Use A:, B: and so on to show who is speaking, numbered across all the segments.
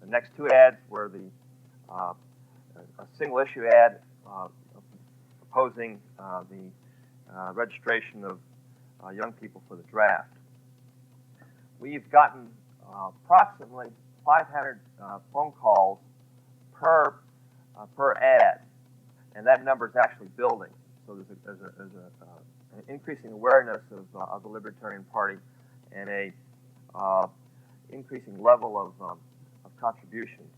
A: The next two ads were a single issue ad proposing the registration of young people for the draft. We've gotten approximately 500 phone calls per ad, and that number is actually building. So there's an increasing awareness of the Libertarian Party and a increasing level of contributions.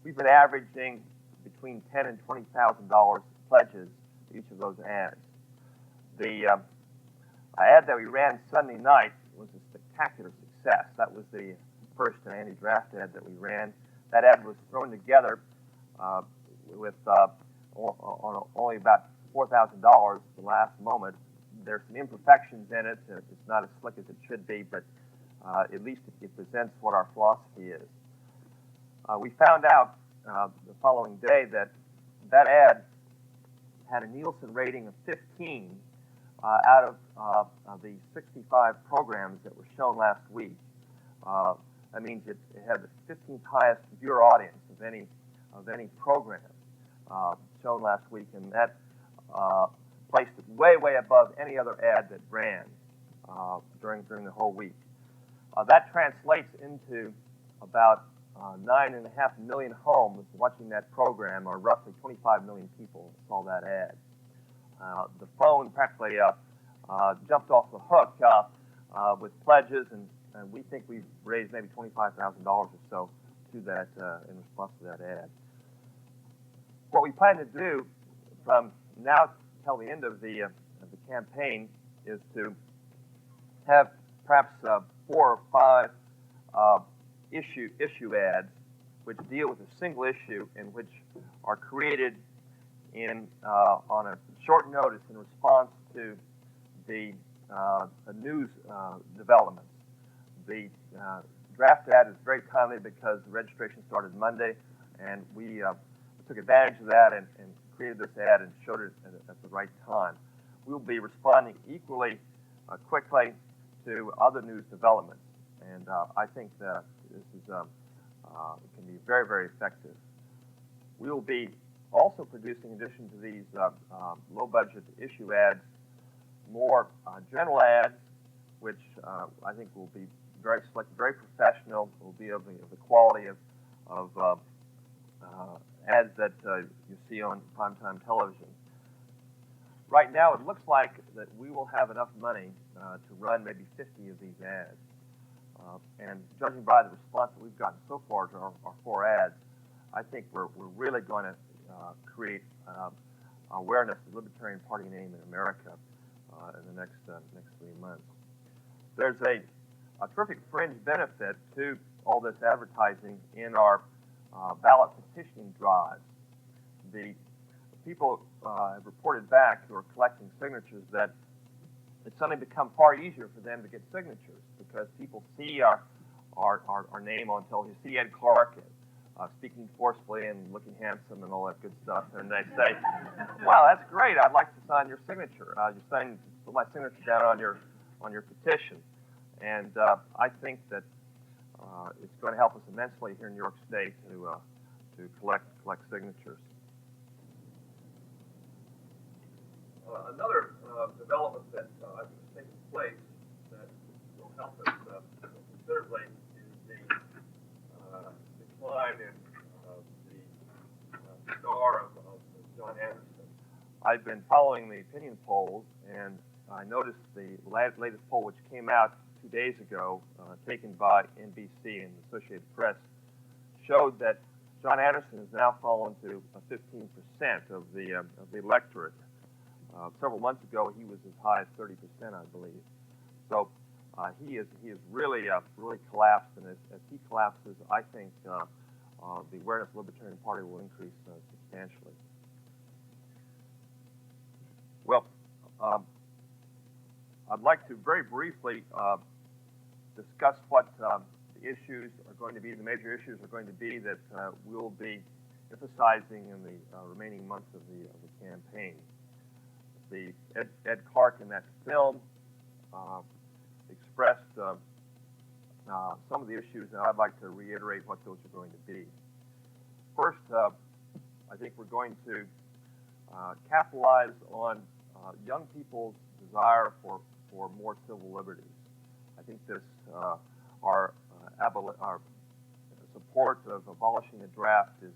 A: We've been averaging between $10,000 and $20,000 pledges to each of those ads. The ad that we ran Sunday night was a spectacular success. That was the first anti-draft ad that we ran. That ad was thrown together with on only about $4,000 at the last moment. There's some imperfections in it. It's not as slick as it should be, but at least it presents what our philosophy is. We found out the following day that ad had a Nielsen rating of 15 out of the 65 programs that were shown last week. That means it had the 15th highest viewer audience of any program shown last week, and that placed it way above any other ad that ran during the whole week. That translates into about 9.5 million homes watching that program, or roughly 25 million people saw that ad. The phone practically jumped off the hook with pledges, and we think we've raised maybe $25,000 or so to that in response to that ad. What we plan to do from now till the end of the campaign is to have perhaps 4 or 5 issue ads which deal with a single issue and which are created on a short notice in response to the news developments. The draft ad is very timely because the registration started Monday, and we took advantage of that and created this ad and showed it at the right time. We'll be responding equally quickly to other news developments, and I think that this is can be very effective. We will be also producing, in addition to these low-budget issue ads, more general ads, which I think will be very selective, very professional, will be of the quality of ads that you see on primetime television. Right now, it looks like that we will have enough money to run maybe 50 of these ads. And judging by the response that we've gotten so far to our 4 ads, I think we're really going to create awareness of the Libertarian Party name in America in the next 3 months. There's a terrific fringe benefit to all this advertising in our ballot petitioning drives. The people have reported back who are collecting signatures that it's suddenly become far easier for them to get signatures because people see our name on television, see Ed Clark speaking forcefully and looking handsome and all that good stuff, and they say, "Wow, that's great! I'd like to sign your signature. Put my signature down on your petition." And I think that it's going to help us immensely here in New York State to collect signatures. Another development that I think is taking place that will help us considerably is the decline in the star of John Anderson. I've been following the opinion polls, and I noticed the latest poll, which came out 2 days ago, taken by NBC and the Associated Press, showed that John Anderson has now fallen to 15% of the electorate. Several months ago, he was as high as 30%, I believe. So he is really collapsed, and as he collapses, I think the awareness of the Libertarian Party will increase substantially. Well, I'd like to very briefly discuss what the issues are going to be, the major issues are going to be that we'll be emphasizing in the remaining months of the campaign. The Ed Clark in that film expressed some of the issues, and I'd like to reiterate what those are going to be. First, I think we're going to capitalize on young people's desire for more civil liberties. I think this our support of abolishing the draft is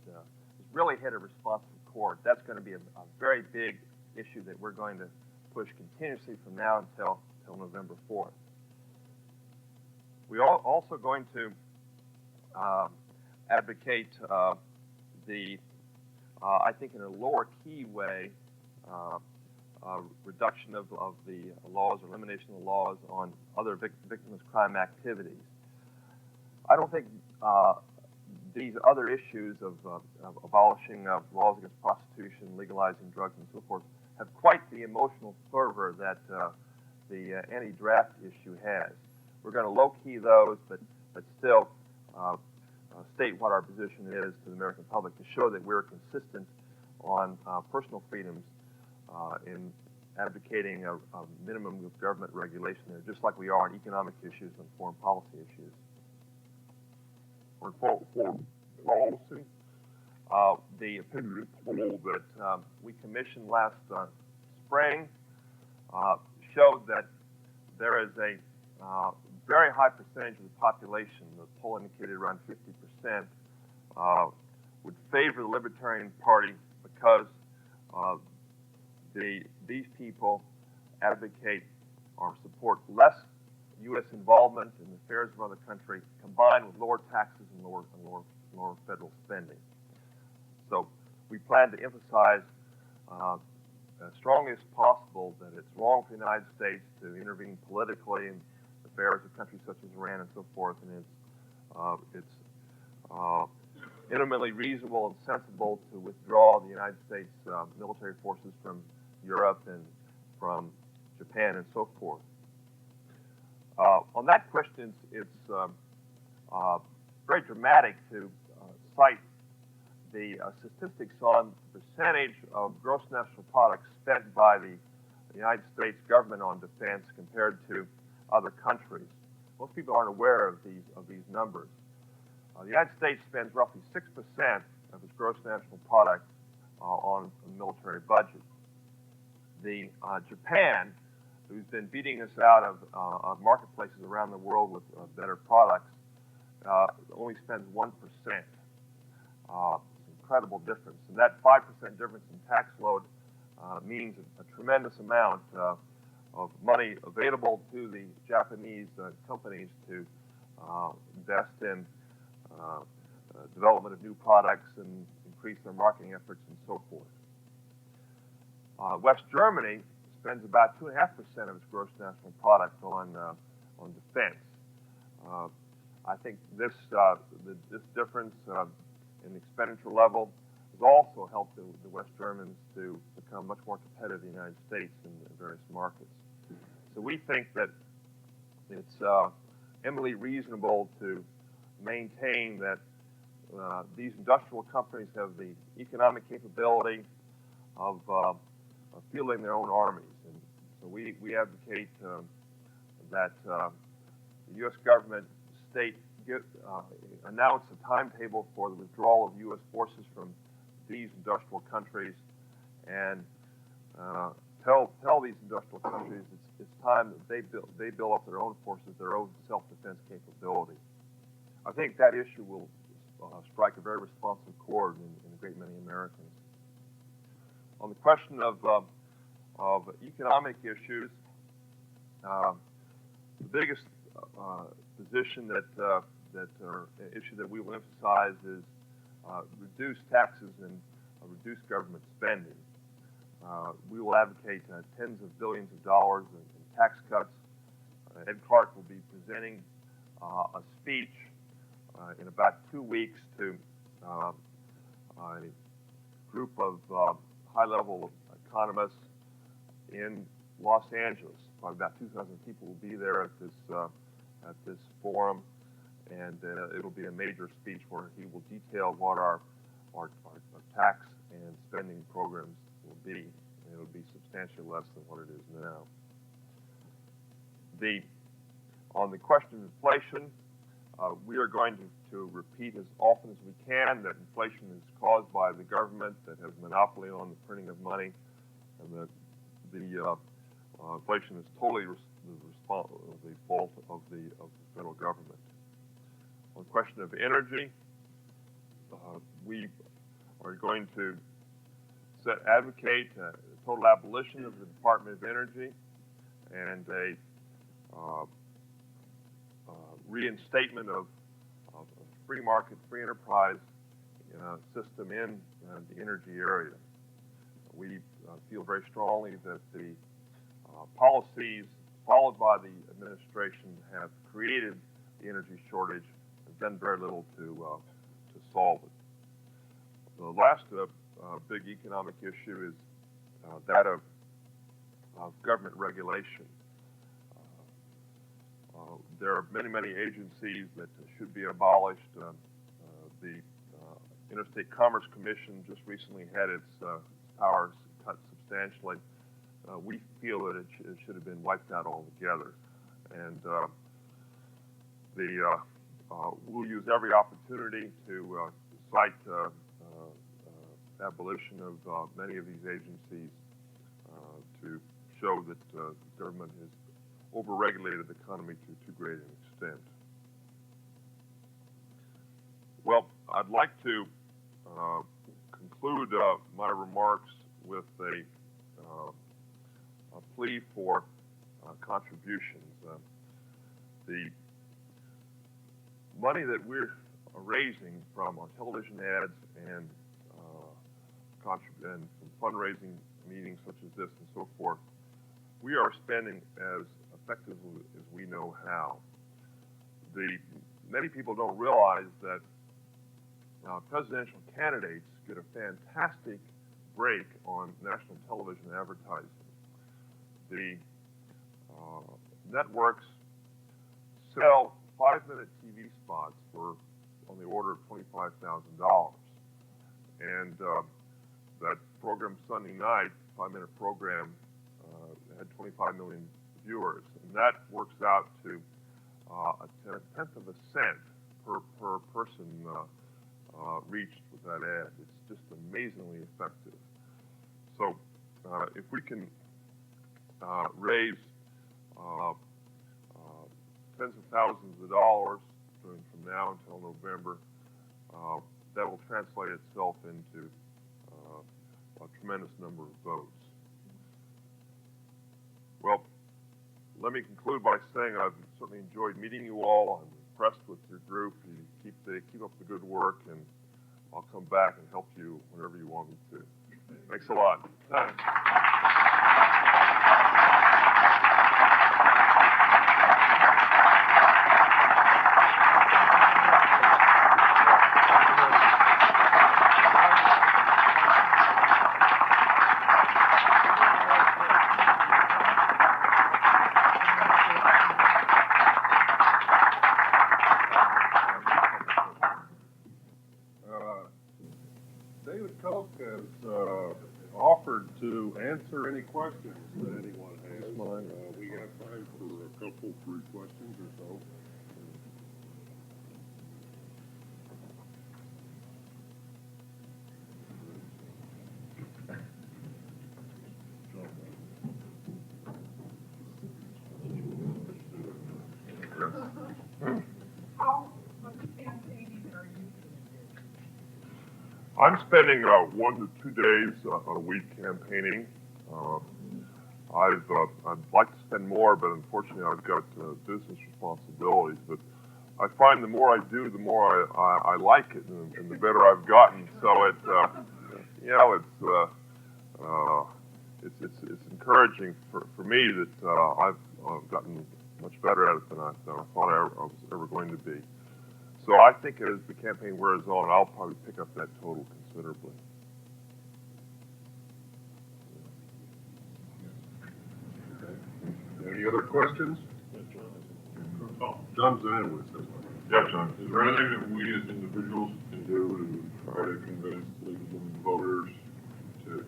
A: really hit a responsive chord. That's going to be a very big issue that we're going to push continuously from now until November 4th. We are also going to advocate I think in a lower key way, reduction of the laws, elimination of the laws on other victimless crime activities. I don't think these other issues of abolishing laws against prostitution, legalizing drugs, and so forth have quite the emotional fervor that the anti-draft issue has. We're going to low-key those, but still state what our position is to the American public to show that we're consistent on personal freedoms in advocating a minimum of government regulation there, just like we are on economic issues and foreign policy issues. Foreign policy, the opinion poll that we commissioned last spring showed that there is a very high percentage of the population, the poll indicated around 50%, would favor the Libertarian Party because these people advocate or support less U.S. involvement in the affairs of other countries, combined with lower taxes and lower federal spending. So we plan to emphasize as strongly as possible that it's wrong for the United States to intervene politically in affairs of countries such as Iran and so forth, and it's intimately reasonable and sensible to withdraw the United States military forces from Europe and from Japan and so forth. On that question, it's very dramatic to cite the statistics on the percentage of gross national product spent by the United States government on defense compared to other countries. Most people aren't aware of these numbers. The United States spends roughly 6% of its gross national product on the military budget. The Japan, who's been beating us out of marketplaces around the world with better products, only spends 1%. It's an incredible difference. And that 5% difference in tax load means a tremendous amount of money available to the Japanese companies to invest in development of new products and increase their marketing efforts and so forth. West Germany spends about 2.5% of its gross national product on defense. I think this difference in the expenditure level has also helped the West Germans to become much more competitive in the United States in various markets. So we think that it's eminently reasonable to maintain that these industrial companies have the economic capability of fielding their own armies. And so we advocate that the U.S. government announce a timetable for the withdrawal of U.S. forces from these industrial countries and tell these industrial countries it's time that they build up their own forces, their own self-defense capability. I think that issue will strike a very responsive chord in a great many Americans. On the question of economic issues, the biggest position or issue that we will emphasize is reduced taxes and reduced government spending. We will advocate tens of billions of dollars in tax cuts. Ed Clark will be presenting a speech in about 2 weeks to a group of high-level economists in Los Angeles. Probably about 2,000 people will be there at this forum, and it'll be a major speech where he will detail what our tax and spending programs will be, and it'll be substantially less than what it is now. On the question of inflation,
B: We are going to repeat as often as we can that inflation is caused by the government that has monopoly on the printing of money, and that the inflation is totally the fault of the federal government. On the question of energy, we are going to advocate total abolition of the Department of Energy and a reinstatement of free market, free enterprise system in the energy area. We feel very strongly that the policies followed by the administration have created the energy shortage and done very little to solve it. The last big economic issue is that of government regulation. There are many, many agencies that should be abolished. The Interstate Commerce Commission just recently had its powers cut substantially. We feel that it should have been wiped out altogether. And we'll use every opportunity to cite abolition of many of these agencies to show that the government has overregulated the economy to too great an extent. Well, I'd like to conclude my remarks with a plea for contributions. The money that we're raising from our television ads and from fundraising meetings such as this and so forth, we are spending as effectively as we know how. Many people don't realize that presidential candidates get a fantastic break on national television advertising. The networks sell 5-minute TV spots for on the order of $25,000, and that program Sunday night, 5-minute program, had 25 million viewers, and that works out to a tenth of a cent per person reached with that ad. It's just amazingly effective. So if we can raise tens of thousands of dollars from now until November, that will translate itself into a tremendous number of votes. Well, let me conclude by saying I've certainly enjoyed meeting you all. I'm impressed with your group. You keep up the good work, and I'll come back and help you whenever you want me to. Thanks a lot.
C: David Koch has offered to answer any questions that anyone has. We have time for a couple, 3 questions or so.
B: I'm spending 1 to 2 days a week campaigning. I'd like to spend more, but unfortunately I've got business responsibilities. But I find the more I do, the more I like it, and the better I've gotten. So it's encouraging for me that I've gotten much better at it than I thought I was ever going to be. So I think as the campaign wears on, I'll probably pick up that total considerably.
C: Okay. Any other questions? Oh, John Zanowitz has one.
B: Yeah, John.
D: Is there anything that we as individuals can do to try to convince legal voters to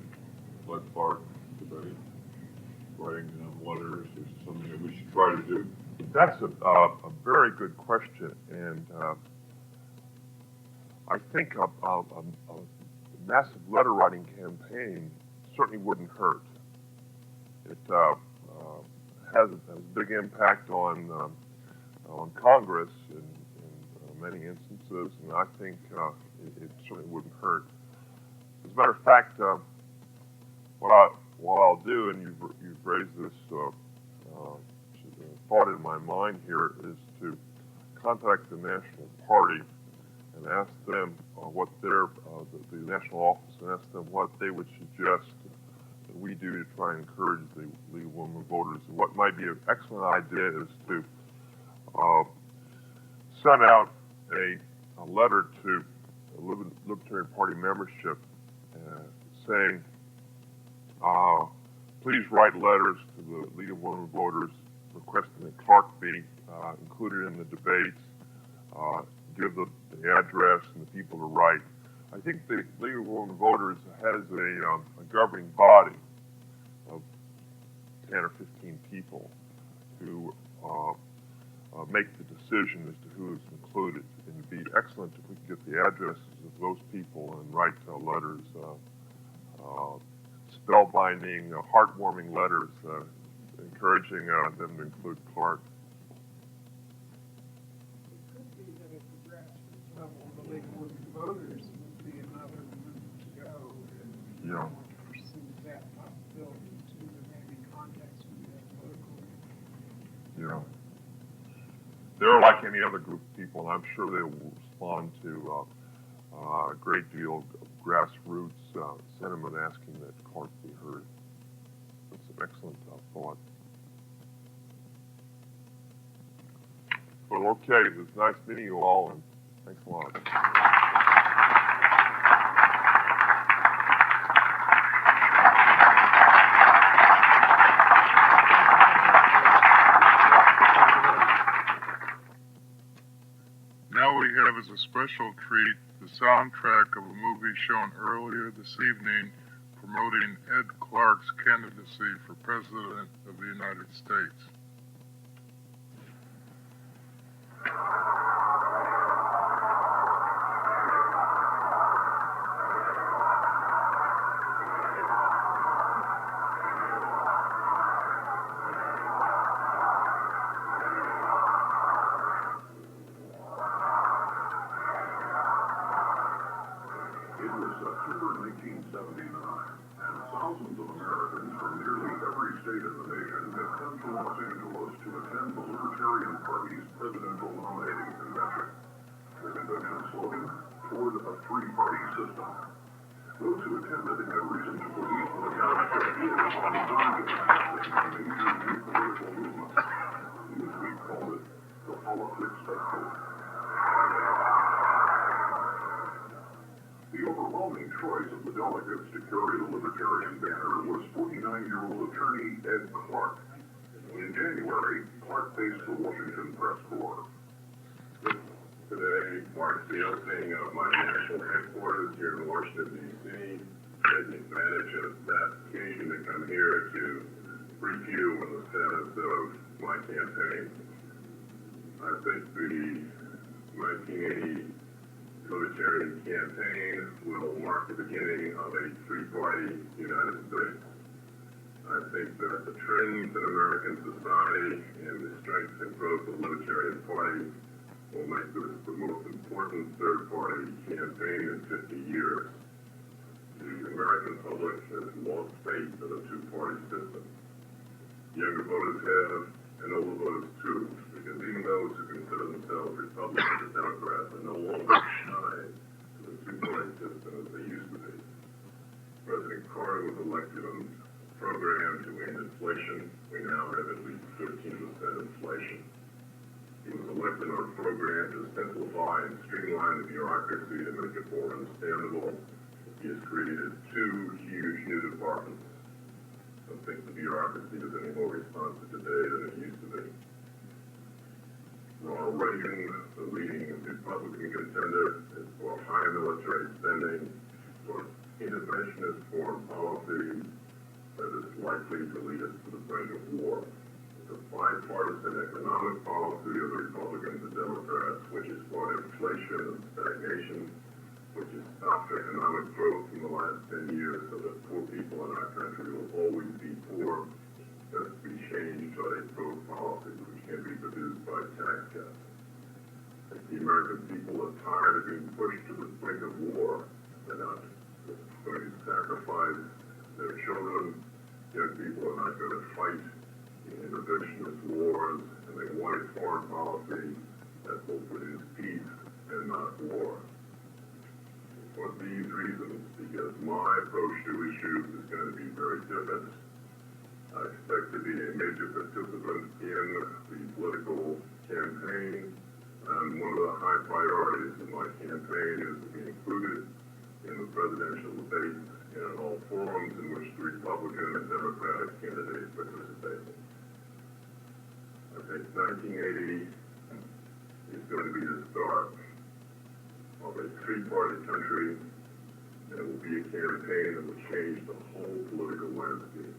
D: let Clark debate? Writing down letters is something that we should try to do.
B: That's a very good question, and I think a massive letter writing campaign certainly wouldn't hurt. It has a big impact on Congress in many instances, and I think it certainly wouldn't hurt. As a matter of fact, what I'll do, and you've raised this thought in my mind here, is to contact the National Party and ask them what their the national office, and ask them what they would suggest that we do to try and encourage the League of Women Voters. And what might be an excellent idea is to send out a letter to the Libertarian Party membership saying, please write letters to the League of Women Voters requesting that Clark be included in the debates, give the address and the people to write. I think the League of Women Voters has a governing body of 10 or 15 people who make the decision as to who is included. And it would be excellent if we could get the addresses of those people and write letters, spellbinding, heartwarming letters, encouraging them to include Clark.
E: It could be that at the grassroots level, the League of Women Voters would be another route to go. And
B: Yeah.
E: Pursue that possibility too, there may be contacts with that political.
B: Yeah. They're like any other group of people, and I'm sure they will respond to a great deal of grassroots sentiment asking that Clark be heard. That's an excellent thought. Well, okay, it was nice meeting you all, and thanks a lot.
F: Now we have as a special treat the soundtrack of a movie shown earlier this evening promoting Ed Clark's candidacy for President of the United States.
D: It was September 1979, and thousands of Americans from nearly every state in the nation had come to Los Angeles to attend the Libertarian Party's presidential nominating convention. The convention slogan, "Toward a Three-Party System." Those who attended had reason to believe that America is on the verge of accepting a major new political movement. Newsweek called it the politics of hope. The overwhelming choice of the delegates to carry the Libertarian banner was 49-year-old attorney Ed Clark. In January, Clark faced the Washington press corps.
G: Today marks the opening of my national headquarters here in Washington, D.C. Taking advantage of that occasion to come here to brief you on the status of my campaign. I think the 1980 Libertarian campaign will mark the beginning of a three-party United States. I think that the trends in American society and the strength and growth of the Libertarian Party will make this the most important third-party campaign in 50 years. The American public has lost faith in a two-party system. Younger voters have, and older voters too, because even those who consider themselves Republicans or Democrats are no longer tied to the two-party system as they used to be. President Carter was elected on a program to end inflation. We now have at least 13% inflation. He was elected on a program to simplify and streamline the bureaucracy to make it more understandable. He has created two huge new departments. I don't think the bureaucracy is any more responsive today than it used to be. Ronald Reagan, the leading Republican contender, is for high military spending, for interventionist foreign policy that is likely to lead us to the brink of war. the bipartisan economic policy of the Republicans and Democrats, which has brought inflation and stagnation, which has stopped economic growth in the last 10 years, so that poor people in our country will always be poor, has to be changed by a growth policy which can be produced by tax cuts. If the American people are tired of being pushed to the brink of war, they're not going to sacrifice their children. Young people are not going to fight in interventionist wars, and they want a foreign policy that will produce peace and not war. For these reasons, because my approach to issues is going to be very different, I expect to be a major participant in the political campaign, and one of the high priorities of my campaign is to be included in the presidential debates and in all forums in which the Republican and Democratic candidates participate. I think 1980 is going to be the start of a three-party country, and it will be a campaign that will change the whole political landscape.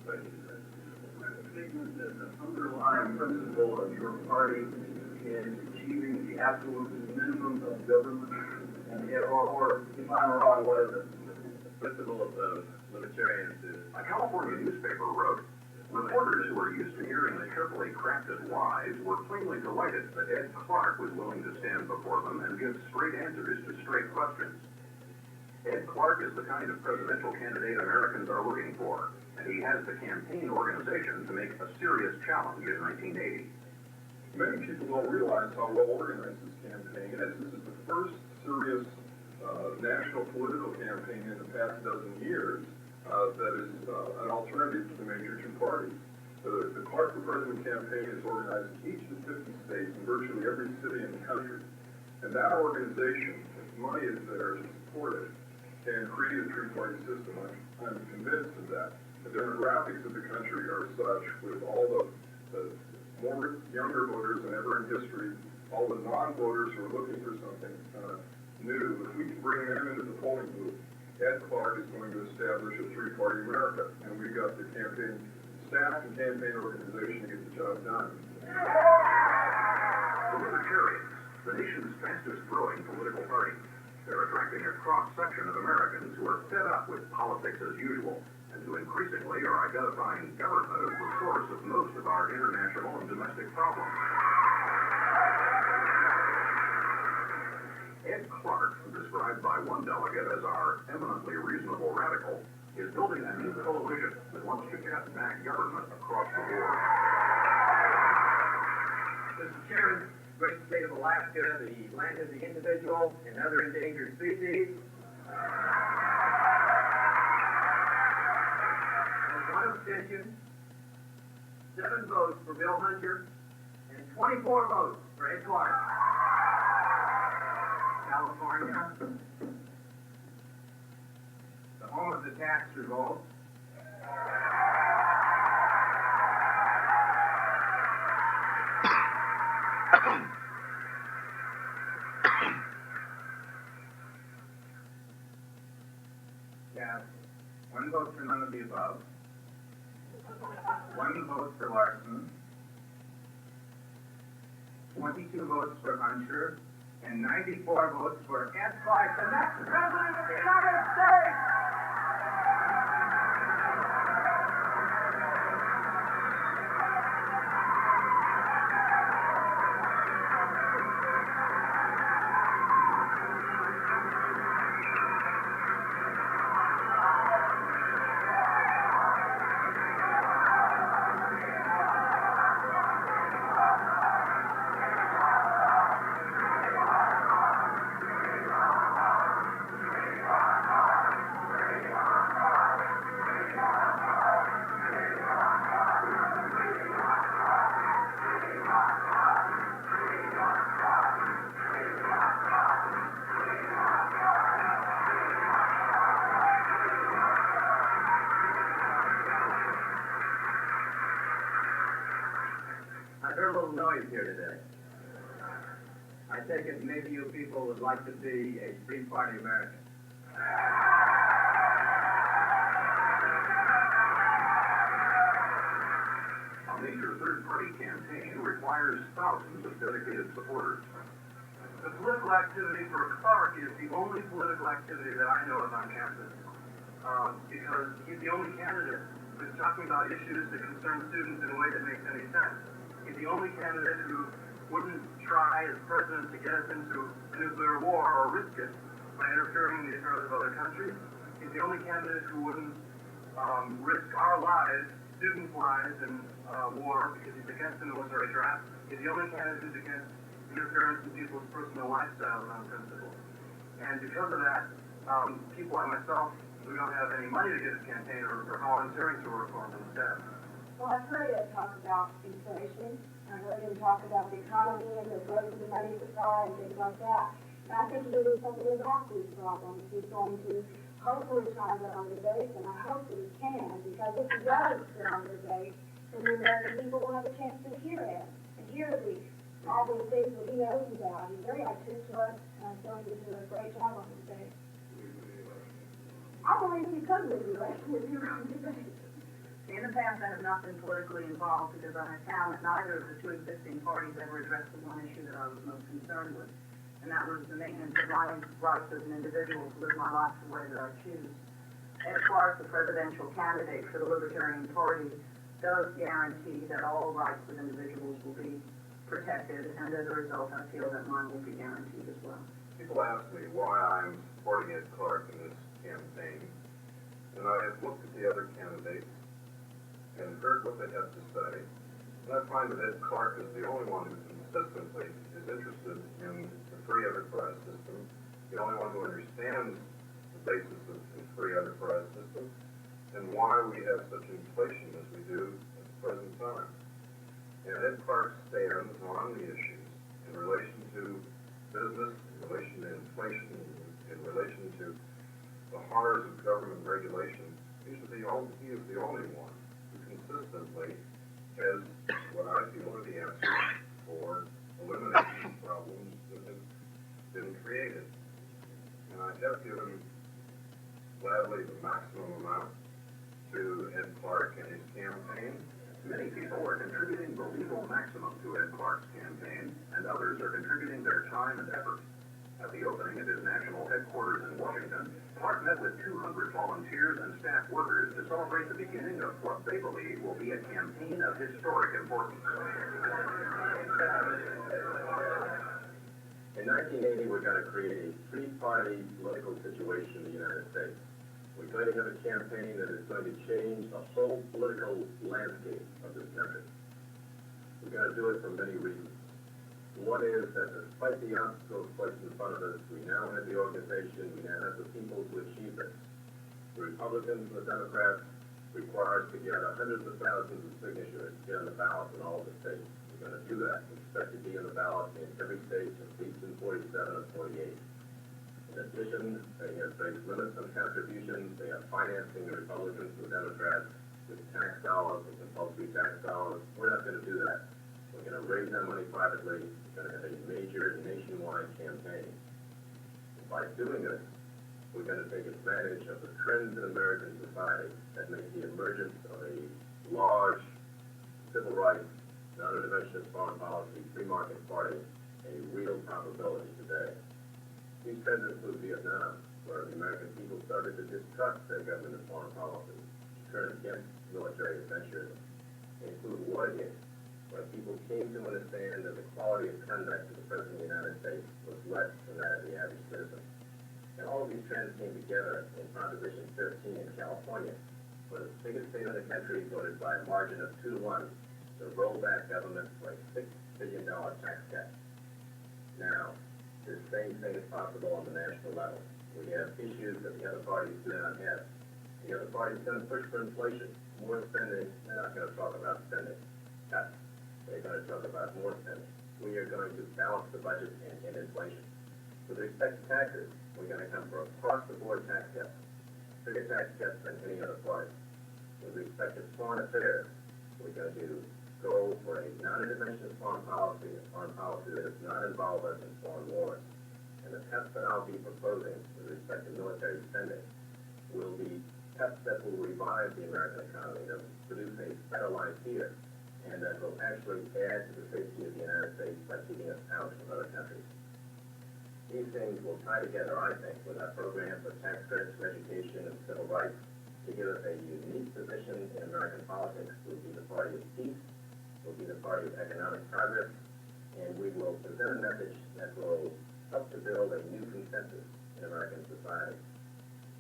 G: Thank you.
H: Statement that the underlying principle of your party is achieving the absolute minimum of government, and or if I'm wrong, what is it? The principle of the Libertarians is.
I: A California newspaper wrote, reporters who are used to hearing the carefully crafted lies were plainly delighted that Ed Clark was willing to stand before them and give straight answers to straight questions. Ed Clark is the kind of presidential candidate Americans are looking for, and he has the campaign organization to make a serious challenge in 1980.
C: Many people don't realize how well organized this campaign is. This is the first serious national political campaign in the past dozen years that is an alternative to the major two parties. The Clark for President campaign is organized in each of the 50 states and virtually every city in the country. And that organization, if money is there to support it, can create a three-party system. I'm convinced of that. The demographics of the country are such, with all the more younger voters than ever in history, all the non-voters who are looking for something new. If we can bring them into the polling booth, Ed Clark is going to establish a three-party America, and we've got the campaign staff and campaign organization to get the job done.
I: The Libertarians, the nation's fastest-growing political party, they're attracting a cross-section of Americans who are fed up with politics as usual, and who increasingly are identifying government as the source of most of our international and domestic problems. Ed Clark, described by one delegate as our eminently reasonable radical, is building a new coalition that wants to get back government across the board.
H: Mr. Chairman, great state of Alaska, the land of the individual and other endangered species. There's one abstention, 7 votes for Bill Hunter, and 24 votes for Ed Clark. California, the home of the tax revolt. Yeah, 1 vote for none of the above, 1 vote for Larson, 22 votes for Hunter, and 94 votes for Ed Clark, the next President of the United States! I heard a little noise here today. I take it maybe you people would like to see a three-party America.
I: A major third-party campaign requires thousands of dedicated supporters.
H: The political activity for Clark is the only political activity that I know of on campus, because he's the only candidate who's talking about issues that concern students in a way that makes any sense. He's the only candidate who wouldn't try as president to get us into nuclear war or risk it by interfering in the affairs of other countries. He's the only candidate who wouldn't risk our lives, students' lives, in war because he's against the military draft. He's the only candidate who's against interference in people's personal lifestyles on principle. And because of that, people like myself, we don't have any money to get a campaign or volunteering to work for him instead.
J: Well, I've heard him talk about inflation. I've heard him talk about the economy and the growth of the money supply and things like that. And I think he's doing something about these problems. He's going to hopefully try to get on debate, and I hope that he can, because if he does get on debate, then the American people will have a chance to hear him and hear all these things that he knows about. He's very articulate, and I feel he's doing a great job on debate. I believe he could win the election if you were on debate.
K: In the past, I have not been politically involved because I have found that neither of the two existing parties ever addressed the one issue that I was most concerned with, and that was the maintenance of my rights as an individual to live my life the way that I choose. Ed Clark, the presidential candidate for the Libertarian Party, does guarantee that all rights of individuals will be protected, and as a result, I feel that mine will be guaranteed as well.
G: People ask me why I'm supporting Ed Clark in this campaign, and I have looked at the other candidates and heard what they have to say, and I find that Ed Clark is the only one who consistently is interested in the free enterprise system, the only one who understands the basis of the free enterprise system, and why we have such inflation as we do at the present time. And Ed Clark stands on the issues in relation to business, in relation to inflation, in relation to the horrors of government regulation. He is the only one who consistently has what I feel are the answers for eliminating problems that have been created. And I have given gladly the maximum amount to Ed Clark and his campaign.
I: Many people are contributing the legal maximum to Ed Clark's campaign, and others are contributing their time and effort. At the opening of his national headquarters in Washington, Clark met with 200 volunteers and staff workers to celebrate the beginning of what they believe will be a campaign of historic importance.
L: In 1980, we're going to create a three-party political situation in the United States. We're going to have a campaign that is going to change the whole political landscape of this country. We're going to do it for many reasons. One is that despite the obstacles placed in front of us, we now have the organization, we now have the people to achieve this. The Republicans and the Democrats require us to get hundreds of thousands of signatures to get on the ballot in all the states. We're going to do that. We expect to be on the ballot in every state, at least in 47 or 48. In addition, they have placed limits on contributions. They are financing the Republicans and the Democrats with tax dollars and compulsory tax dollars. We're not going to do that. We're going to raise our money privately. We're going to have a major nationwide campaign. And by doing this, we're going to take advantage of the trends in American society that make the emergence of a large civil rights, non-interventionist foreign policy, free market party a real probability today. These trends include Vietnam, where the American people started to distrust their government and foreign policy, turn against military adventures. They include Watergate, where people came to understand that the quality of conduct of the President of the United States was less than that of the average citizen. And all of these trends came together in Proposition 13 in California, where the biggest state in the country voted by a margin of 2-1 to roll back government for a $6 billion tax cut. Now, the same thing is possible on the national level. We have issues that the other parties do not have. The other parties are going to push for inflation, more spending. They're not going to talk about spending cuts. They're going to talk about more spending. We are going to balance the budget and end inflation. With respect to taxes, we're going to come for across-the-board tax cuts, bigger tax cuts than any other party. With respect to foreign affairs, we're going to go for a non-interventionist foreign policy that does not involve us in foreign wars. And the cuts that I'll be proposing with respect to military spending will be cuts that will revive the American economy, that will produce a better life here, and that will actually add to the safety of the United States by keeping us out of other countries. These things will tie together, I think, with our program for tax credits for education and civil rights to give us a unique position in American politics. We'll be the party of peace, we'll be the party of economic progress, and we will present a message that will help to build a new consensus in American society.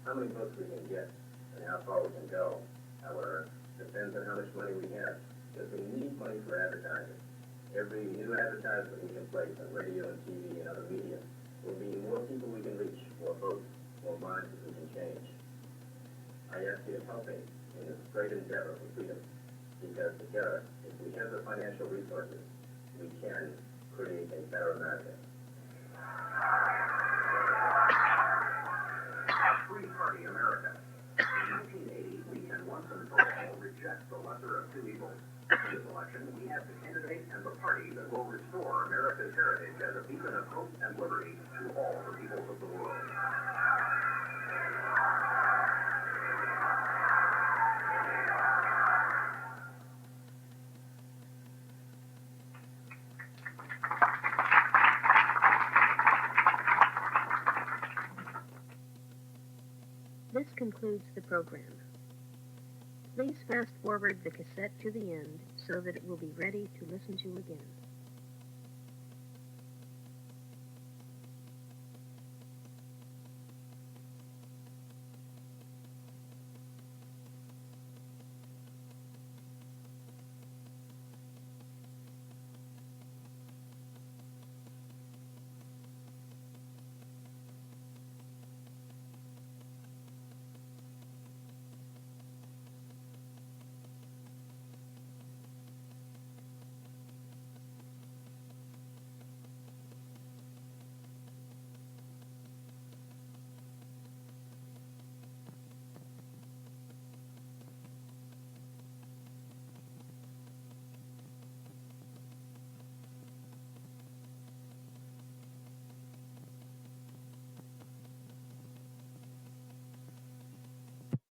L: How many votes we can get and how far we can go, however, depends on how much money we have, because we need money for advertising. Every new advertisement we can place on radio and TV and other media will mean more people we can reach, more votes, more minds that we can change. I ask you to help me in this great endeavor for freedom, because together, if we have the financial resources, we can create a better America.
I: Free Party America. In 1980, we can once and for all reject the lesser of two evils. In this election, we have the candidate and the party that will restore America's heritage as a beacon of hope and liberty to all the peoples of the world.
M: This concludes the program. Please fast forward the cassette to the end so that it will be ready to listen to again.